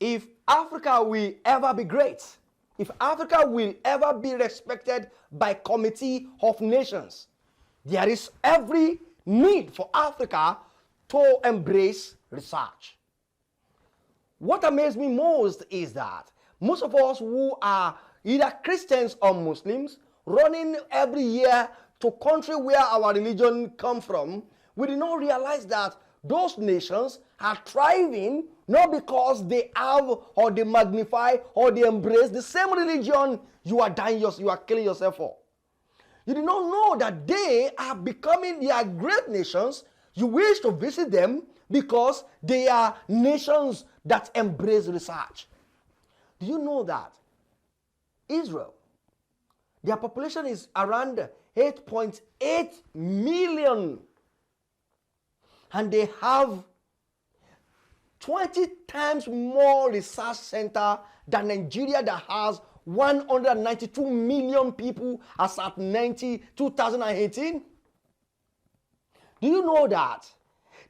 if Africa will ever be great, if Africa will ever be respected by Committee of Nations, there is every need for Africa to embrace research. What amazed me most is that most of us who are either Christians or Muslims running every year to country where our religion come from, we did not realize that those nations are thriving not because they have or they magnify or they embrace the same religion you are killing yourself for. You did not know that they are great nations. You wish to visit them because they are nations that embrace research. Do you know that Israel, their population is around 8.8 million, and they have 20 times more research center than Nigeria, that has 192 million people as at 2018. Do you know that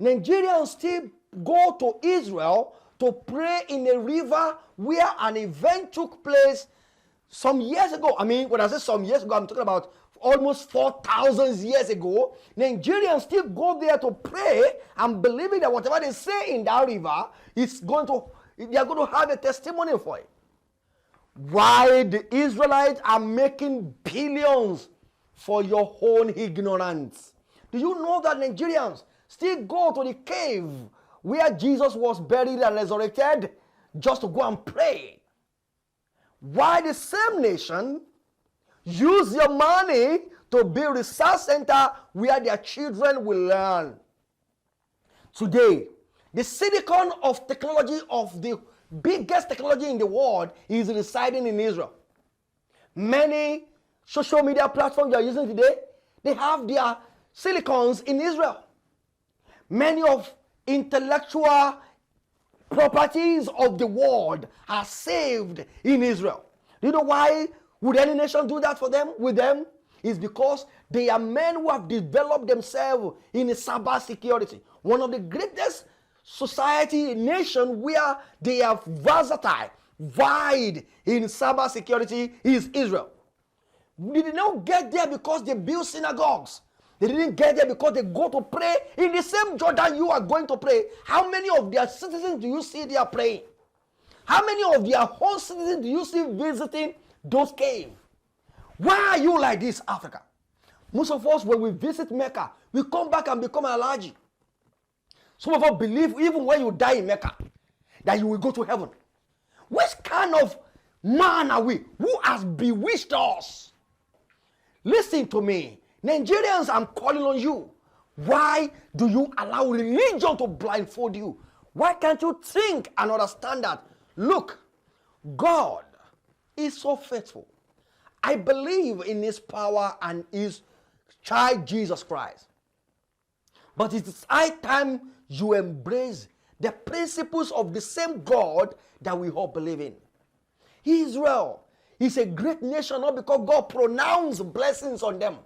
Nigerians still go to Israel to pray in a river where an event took place some years ago? I mean, when I say some years ago, I'm talking about almost 4,000 years ago. Nigerians still go there to pray and believing that whatever they say in that river they are going to have a testimony for it. Why the Israelites are making billions for your own ignorance? Do you know that Nigerians still go to the cave where Jesus was buried and resurrected just to go and pray? Why the same nation use your money to build a research center where their children will learn? Today, the silicon of technology, of the biggest technology in the world, is residing in Israel. Many social media platforms you are using today, they have their silicons in Israel. Many of intellectual properties of the world are saved in Israel. Do you know why would any nation do that for them, with them? It's because they are men who have developed themselves in cyber security. One of the greatest nation where they are versatile, wide in cyber security is Israel. They did not get there because they built synagogues. They didn't get there because they go to pray in the same Jordan you are going to pray. How many of their citizens do you see they are praying? How many of their own citizens do you see visiting those caves? Why are you like this, Africa? Most of us, when we visit Mecca, we come back and become allergic. Some of us believe even when you die in Mecca, that you will go to heaven. Which kind of man are we? Who has bewitched us? Listen to me. Nigerians, I'm calling on you. Why do you allow religion to blindfold you? Why can't you think and understand that? Look, God is so faithful. I believe in his power and his child Jesus Christ. But it is high time you embrace the principles of the same God that we all believe in. Israel is a great nation not because God pronounced blessings on them.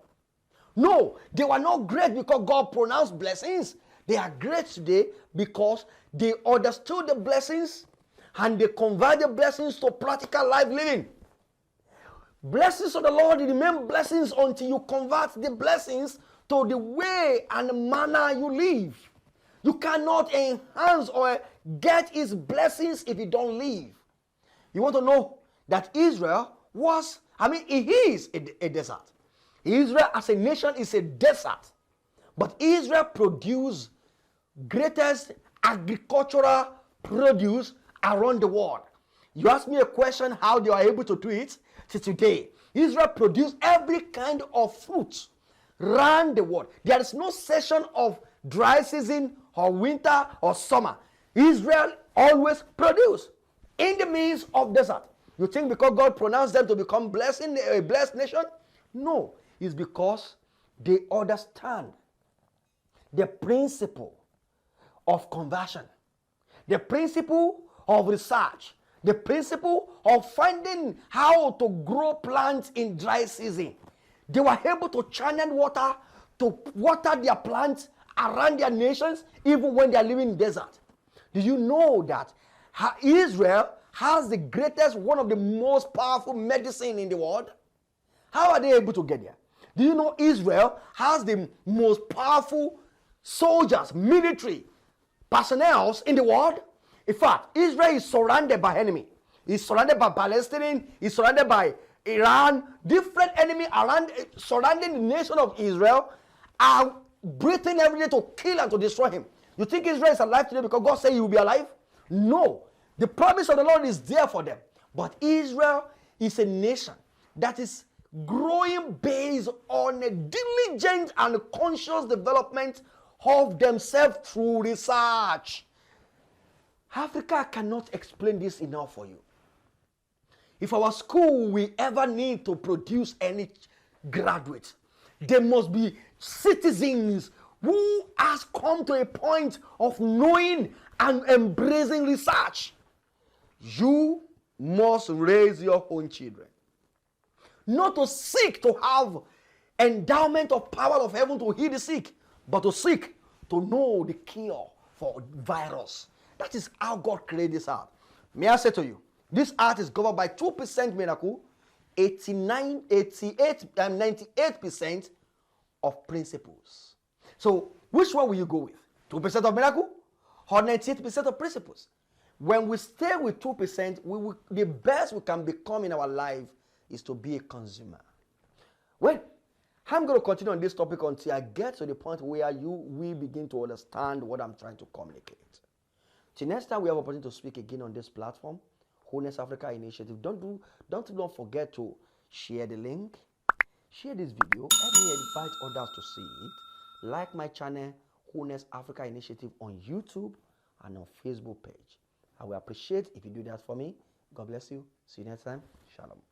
No, they were not great because God pronounced blessings. They are great today because they understood the blessings and they converted the blessings to practical life living. Blessings of the Lord remain blessings until you convert the blessings to the way and manner you live. You cannot enhance or get his blessings if you don't live. You want to know that Israel it is a desert. Israel as a nation is a desert. But Israel produced greatest agricultural produce around the world. You ask me a question how they are able to do it. Till today, Israel produced every kind of fruit around the world. There is no session of dry season or winter or summer. Israel always produce in the midst of desert. You think because God pronounced them to become a blessed nation? No, it's because they understand the principle of conversion, the principle of research, the principle of finding how to grow plants in dry season. They were able to channel water to water their plants around their nations even when they are living in desert. Do you know that Israel has the greatest, one of the most powerful medicine in the world. How are they able to get there? Do you know Israel has the most powerful soldiers, military personnel in the world? In fact, Israel is surrounded by enemy. It's surrounded by Palestinians. It's surrounded by Iran. Different enemy around, surrounding the nation of Israel are breathing every day to kill and to destroy him. You think Israel is alive today because God said he will be alive? No. The promise of the Lord is there for them. But Israel is a nation that is growing based on a diligent and conscious development of themselves through research. Africa cannot explain this enough for you. If our school will ever need to produce any graduates, there must be citizens who has come to a point of knowing and embracing research. You must raise your own children. Not to seek to have endowment of power of heaven to heal the sick, but to seek to know the cure for virus. That is how God created this earth. May I say to you, this earth is governed by 2% miracle, 98% of principles. So, which one will you go with? 2% of miracle or 98% of principles? When we stay with 2%, the best we can become in our life is to be a consumer. Well, I'm going to continue on this topic until I get to the point where we begin to understand what I'm trying to communicate. Till next time we have opportunity to speak again on this platform, Wholeness Africa Initiative. Don't forget to share the link, share this video, help me invite others to see it. Like my channel, Wholeness Africa Initiative, on YouTube and on Facebook page. I will appreciate if you do that for me. God bless you. See you next time. Shalom.